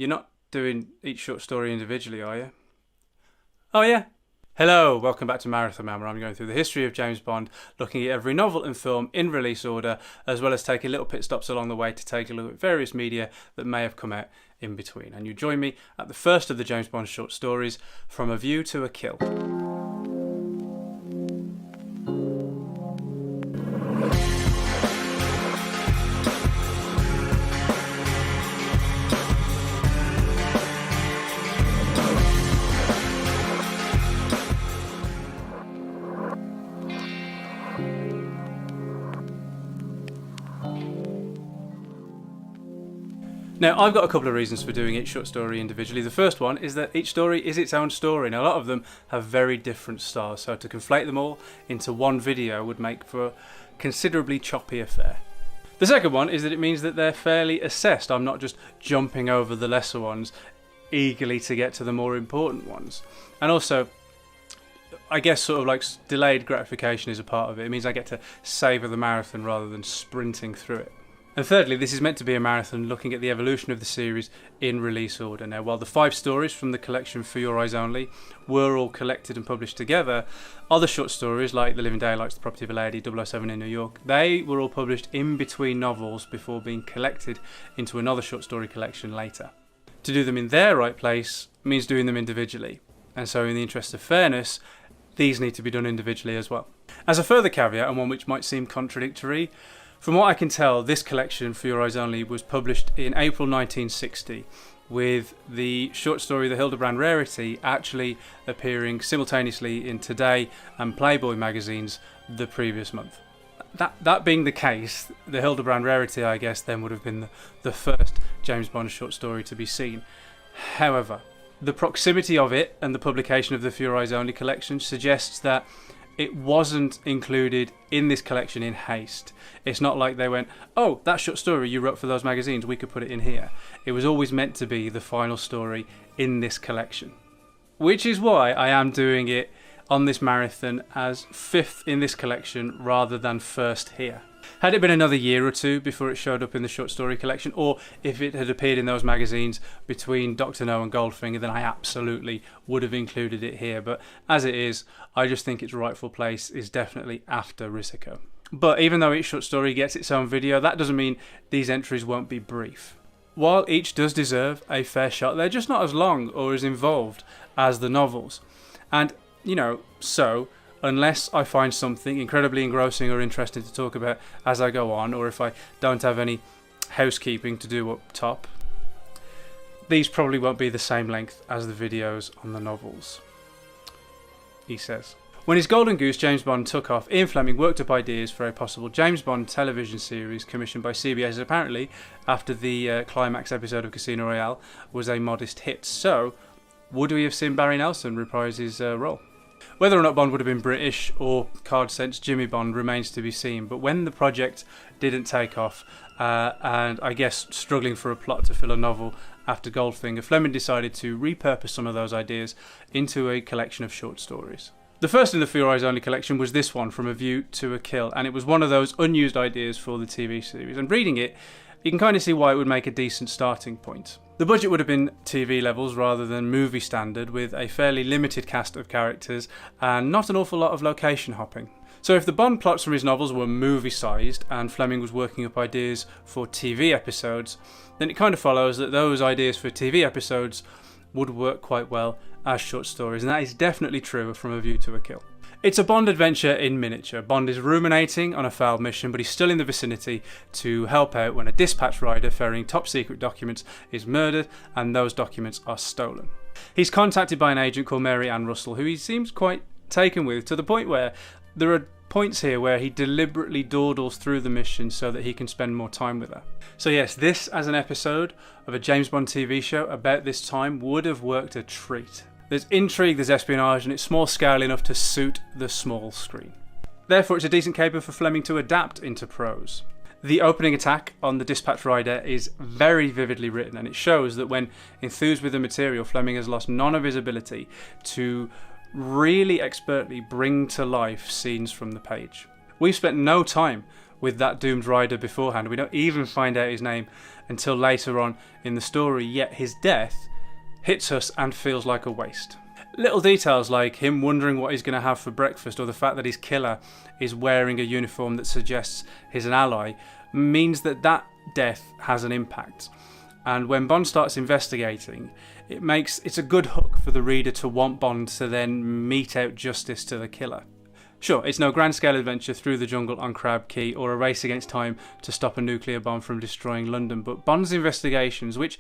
You're not doing each short story individually, are you? Oh yeah? Hello, welcome back to Marathon Man, where I'm going through the history of James Bond, looking at every novel and film in release order, as well as taking little pit stops along the way to take a look at various media that may have come out in between. And you join me at the first of the James Bond short stories, From a View to a Kill. Now, I've got a couple of reasons for doing each short story individually. The first one is that each story is its own story, and a lot of them have very different styles, so to conflate them all into one video would make for a considerably choppy affair. The second one is that it means that they're fairly assessed. I'm not just jumping over the lesser ones eagerly to get to the more important ones. And also, I guess sort of like delayed gratification is a part of it. It means I get to savour the marathon rather than sprinting through it. And thirdly, this is meant to be a marathon looking at the evolution of the series in release order. Now, while the 5 stories from the collection For Your Eyes Only were all collected and published together, other short stories like The Living Daylights, The Property of a Lady, 007 in New York, they were all published in between novels before being collected into another short story collection later. To do them in their right place means doing them individually. And so in the interest of fairness, these need to be done individually as well. As a further caveat, and one which might seem contradictory, from what I can tell, this collection, For Your Eyes Only, was published in April 1960, with the short story The Hildebrand Rarity actually appearing simultaneously in Today and Playboy magazines the previous month. That being the case, The Hildebrand Rarity, I guess, then would have been the first James Bond short story to be seen. However, the proximity of it and the publication of the For Your Eyes Only collection suggests that it wasn't included in this collection in haste. It's not like they went, oh, that short story you wrote for those magazines, we could put it in here. It was always meant to be the final story in this collection. Which is why I am doing it on this marathon as 5th in this collection rather than 1st here. Had it been another year or two before it showed up in the short story collection, or if it had appeared in those magazines between Dr. No and Goldfinger, then I absolutely would have included it here. But as it is, I just think its rightful place is definitely after Risiko. But even though each short story gets its own video, that doesn't mean these entries won't be brief. While each does deserve a fair shot, they're just not as long or as involved as the novels. And, so unless I find something incredibly engrossing or interesting to talk about as I go on, or if I don't have any housekeeping to do up top, these probably won't be the same length as the videos on the novels, he says. When his Golden Goose James Bond took off, Ian Fleming worked up ideas for a possible James Bond television series commissioned by CBS, apparently after the climax episode of Casino Royale was a modest hit. So, would we have seen Barry Nelson reprise his role? Whether or not Bond would have been British or Card Sense Jimmy Bond remains to be seen, but when the project didn't take off, and I guess struggling for a plot to fill a novel after Goldfinger, Fleming decided to repurpose some of those ideas into a collection of short stories. The first in the For Your Eyes Only collection was this one, From a View to a Kill, and it was one of those unused ideas for the TV series. And reading it, you can kind of see why it would make a decent starting point. The budget would have been TV levels rather than movie standard, with a fairly limited cast of characters and not an awful lot of location hopping. So if the Bond plots from his novels were movie-sized and Fleming was working up ideas for TV episodes, then it kind of follows that those ideas for TV episodes would work quite well as short stories, and that is definitely true of From a View to a Kill. It's a Bond adventure in miniature. Bond is ruminating on a failed mission, but he's still in the vicinity to help out when a dispatch rider ferrying top secret documents is murdered and those documents are stolen. He's contacted by an agent called Mary Ann Russell, who he seems quite taken with, to the point where there are points here where he deliberately dawdles through the mission so that he can spend more time with her. So yes, this as an episode of a James Bond TV show about this time would have worked a treat. There's intrigue, there's espionage, and it's small scale enough to suit the small screen. Therefore, it's a decent caper for Fleming to adapt into prose. The opening attack on the dispatch rider is very vividly written, and it shows that when enthused with the material, Fleming has lost none of his ability to really expertly bring to life scenes from the page. We've spent no time with that doomed rider beforehand. We don't even find out his name until later on in the story, yet his death hits us and feels like a waste. Little details like him wondering what he's going to have for breakfast, or the fact that his killer is wearing a uniform that suggests he's an ally, means that death has an impact. And when Bond starts investigating, it's a good hook for the reader to want Bond to then mete out justice to the killer. Sure, it's no grand scale adventure through the jungle on Crab Key or a race against time to stop a nuclear bomb from destroying London, but Bond's investigations, which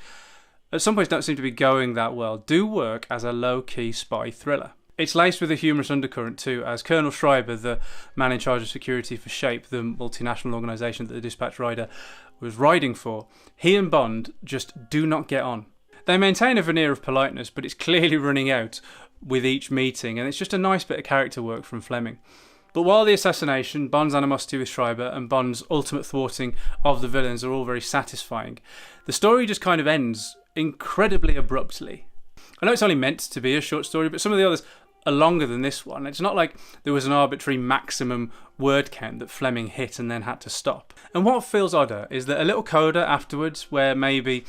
at some points don't seem to be going that well, do work as a low-key spy thriller. It's laced with a humorous undercurrent too, as Colonel Schreiber, the man in charge of security for SHAPE, the multinational organisation that the dispatch rider was riding for, he and Bond just do not get on. They maintain a veneer of politeness, but it's clearly running out with each meeting, and it's just a nice bit of character work from Fleming. But while the assassination, Bond's animosity with Schreiber, and Bond's ultimate thwarting of the villains are all very satisfying, the story just kind of ends incredibly abruptly. I know it's only meant to be a short story, but some of the others are longer than this one. It's not like there was an arbitrary maximum word count that Fleming hit and then had to stop. And what feels odder is that a little coda afterwards, where maybe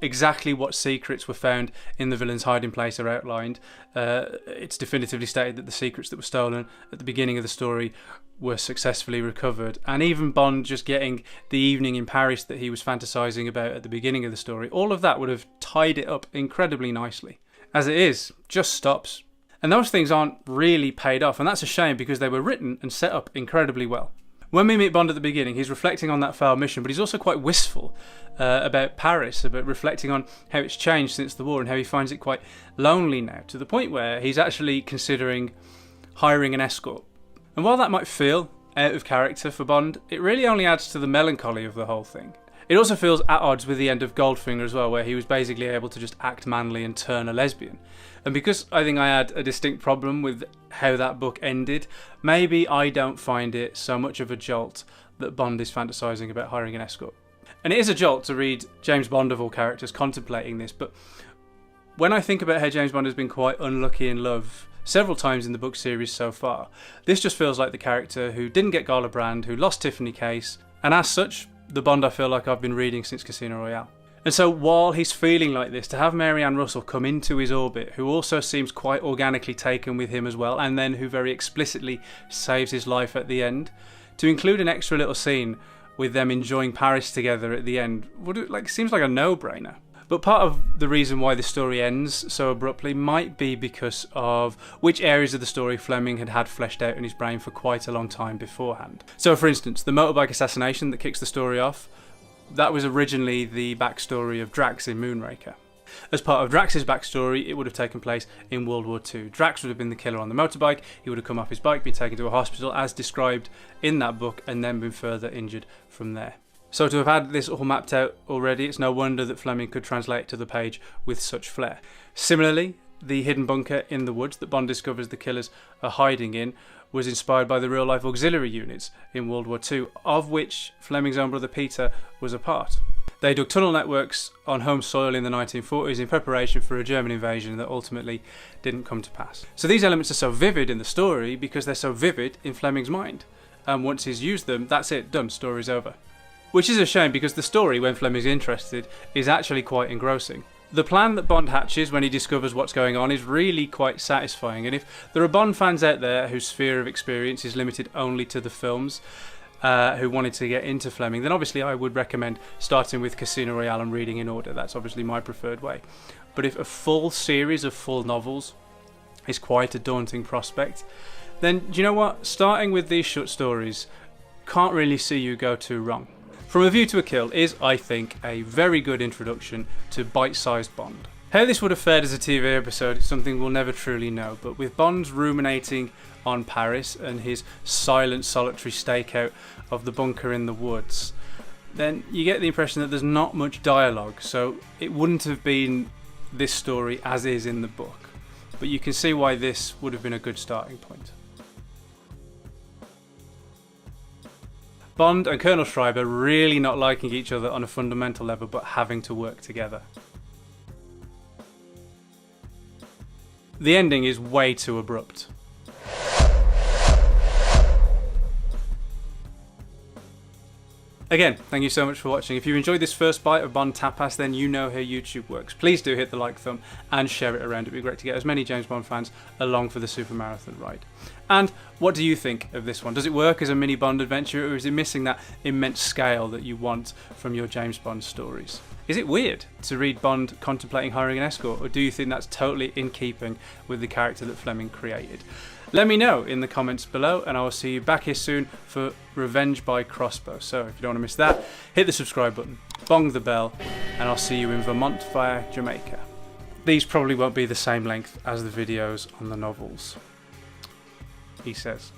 exactly what secrets were found in the villain's hiding place are outlined. It's definitively stated that the secrets that were stolen at the beginning of the story were successfully recovered, and even Bond just getting the evening in Paris that he was fantasizing about at the beginning of the story, all of that would have tied it up incredibly nicely. As it is, just stops. And those things aren't really paid off, and that's a shame because they were written and set up incredibly well. When we meet Bond at the beginning, he's reflecting on that failed mission, but he's also quite wistful about Paris, about reflecting on how it's changed since the war and how he finds it quite lonely now, to the point where he's actually considering hiring an escort. And while that might feel out of character for Bond, it really only adds to the melancholy of the whole thing. It also feels at odds with the end of Goldfinger as well, where he was basically able to just act manly and turn a lesbian. And because I think I had a distinct problem with how that book ended, maybe I don't find it so much of a jolt that Bond is fantasising about hiring an escort. And it is a jolt to read James Bond of all characters contemplating this, but when I think about how James Bond has been quite unlucky in love several times in the book series so far, this just feels like the character who didn't get Gala Brand, who lost Tiffany Case, and as such, the Bond I feel like I've been reading since Casino Royale. And so while he's feeling like this, to have Mary Ann Russell come into his orbit, who also seems quite organically taken with him as well, and then who very explicitly saves his life at the end, to include an extra little scene with them enjoying Paris together at the end, seems like a no-brainer. But part of the reason why the story ends so abruptly might be because of which areas of the story Fleming had fleshed out in his brain for quite a long time beforehand. So for instance, the motorbike assassination that kicks the story off, that was originally the backstory of Drax in Moonraker. As part of Drax's backstory, it would have taken place in World War II. Drax would have been the killer on the motorbike, he would have come off his bike, been taken to a hospital as described in that book, and then been further injured from there. So to have had this all mapped out already, it's no wonder that Fleming could translate it to the page with such flair. Similarly, the hidden bunker in the woods that Bond discovers the killers are hiding in was inspired by the real-life auxiliary units in World War II, of which Fleming's own brother Peter was a part. They dug tunnel networks on home soil in the 1940s in preparation for a German invasion that ultimately didn't come to pass. So these elements are so vivid in the story because they're so vivid in Fleming's mind. And once he's used them, that's it, done, story's over. Which is a shame because the story, when Fleming's interested, is actually quite engrossing. The plan that Bond hatches when he discovers what's going on is really quite satisfying, and if there are Bond fans out there whose sphere of experience is limited only to the films, who wanted to get into Fleming, then obviously I would recommend starting with Casino Royale and reading in order. That's obviously my preferred way. But if a full series of full novels is quite a daunting prospect, then do you know what? Starting with these short stories can't really see you go too wrong. From A View to a Kill is, I think, a very good introduction to bite-sized Bond. How this would have fared as a TV episode is something we'll never truly know, but with Bond ruminating on Paris and his silent, solitary stakeout of the bunker in the woods, then you get the impression that there's not much dialogue, so it wouldn't have been this story as is in the book. But you can see why this would have been a good starting point. Bond and Colonel Schreiber really not liking each other on a fundamental level, but having to work together. The ending is way too abrupt. Again, thank you so much for watching. If you enjoyed this first bite of Bond tapas, then you know how YouTube works. Please do hit the like thumb and share it around. It'd be great to get as many James Bond fans along for the Supermarathon ride. And what do you think of this one? Does it work as a mini Bond adventure, or is it missing that immense scale that you want from your James Bond stories? Is it weird to read Bond contemplating hiring an escort, or do you think that's totally in keeping with the character that Fleming created? Let me know in the comments below, and I will see you back here soon for Revenge by Crossbow. So if you don't want to miss that, hit the subscribe button, bong the bell, and I'll see you in Vermont via Jamaica. These probably won't be the same length as the videos on the novels, he says.